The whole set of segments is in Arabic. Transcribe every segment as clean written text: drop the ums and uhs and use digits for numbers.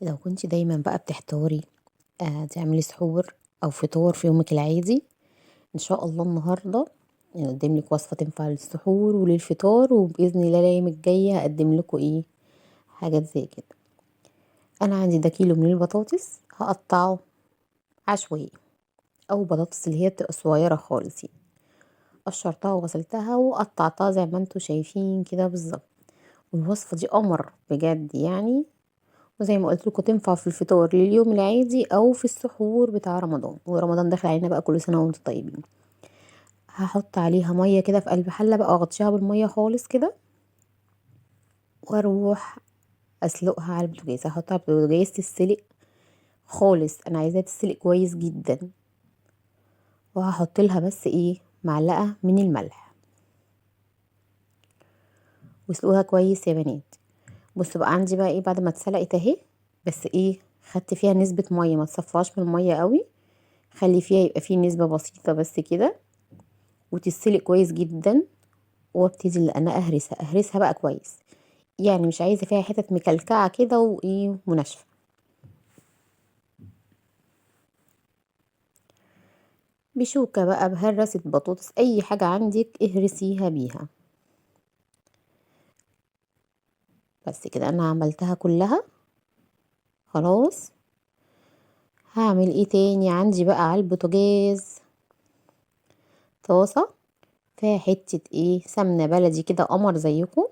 لو كنت دايما بقى بتحتاري تعملي سحور او فطار في يومك العادي، ان شاء الله النهارده نقدم لك وصفه تنفع للسحور وللفطار، وباذن الله الايام الجايه هقدم لكم حاجات زي كده. انا عندي ده كيلو من البطاطس هقطعه عشوائي، او بطاطس اللي هي بتبقى صغيره خالص يعني. قشرتها وغسلتها وقطعتها زي ما انتوا شايفين كده بالظبط. والوصفه دي قمر بجد يعني، وزي ما قلت لكم تنفع في الفطار لليوم العادي او في السحور بتاع رمضان، ورمضان داخل علينا بقى، كل سنه وانتم طيبين. هحط عليها ميه كده في قلب حله بقى، اغطيها بالميه خالص كده، واروح اسلقها على البوتاجاز. هحطها على البوتاجاز تتسلق خالص، انا عايزاها تتسلق كويس جدا. وهحط لها بس معلقه من الملح، واسلقوها كويس يا بنات. بصوا بقى عندي بقى بعد ما اتسلقت اهي، بس خدت فيها نسبه ميه، ما تصفاش من الميه قوي، خلي فيها يبقى فيه نسبه بسيطه بس كده، وتتسلق كويس جدا. وابتدي اللي انا اهرسها بقى كويس، يعني مش عايزه فيها حتت مكلكعه كده وناشفه. بشوكه بقى، بهرسه بطاطس، اي حاجه عندك اهرسيها بيها. بس كده انا عملتها كلها خلاص. هعمل تاني؟ عندي بقى على البوتاجاز طاسه فيها حته سمنه بلدي كده قمر زيكم،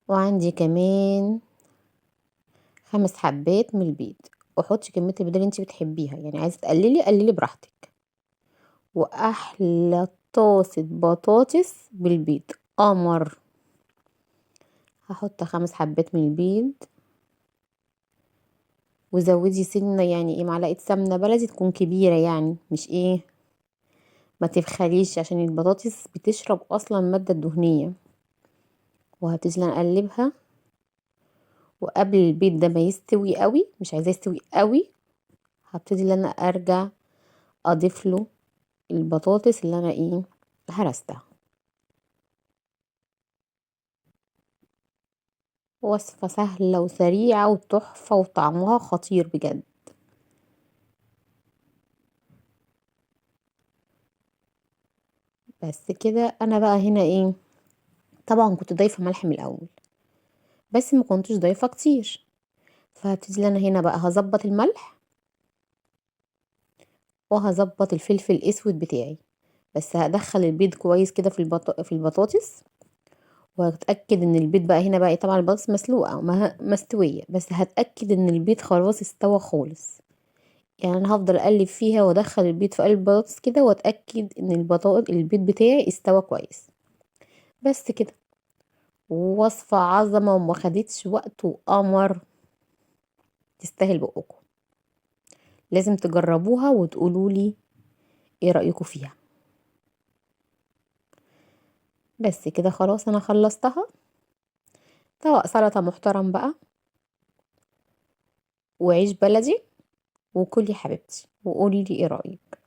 وعندي كمان 5 حبات من البيض. وحطي كميه البيض اللي انت بتحبيها، يعني عايزه تقللي قللي براحتك. واحلى طاسة بطاطس بالبيض قمر. هحط 5 حبات من البيض، وزودي سنة يعني معلقة سمنة بلدي تكون كبيرة، يعني مش ما تبخليش، عشان البطاطس بتشرب اصلا المادة الدهنية. وهبتدي اقلبها، وقبل البيض ده ما يستوي قوي، مش عايزاه يستوي قوي، هبتدي ان انا ارجع اضيف له البطاطس اللي انا هرستها. وصفة سهلة وسريعة وتحفة وطعمها خطير بجد. بس كده انا بقى هنا طبعا كنت ضايفة ملح من الاول، بس ما كنتش ضايفة كتير. فهبتدي انا هنا بقى هظبط الملح، وهظبط الفلفل الاسود بتاعي. بس هدخل البيض كويس كده في البطاطس، وهتاكد ان البيض بقى هنا بقى طبعا البطاطس مسلوقه مستويه، بس هتاكد ان البيض خلاص استوى خالص. يعني انا هفضل اقلب فيها وادخل البيض في قلب البطاطس كده، واتاكد ان البيض بتاعي استوى كويس. بس كده، وصفه عظمه وما خدتش وقت، وقمر، تستاهل بقكم. لازم تجربوها وتقولولي ايه رايكم فيها. بس كده خلاص انا خلصتها. طبق سلطه محترم بقى، وعيش بلدي، وكلي حبيبتي وقولي لي ايه رايك.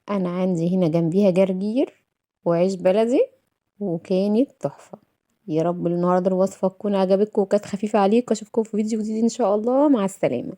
انا عندي هنا جنبيها جرجير وعيش بلدي، وكانت تحفه. يا رب النهارده الوصفه تكون عجبتكم وكانت خفيفه عليكم. اشوفكم في فيديو جديد ان شاء الله، مع السلامه.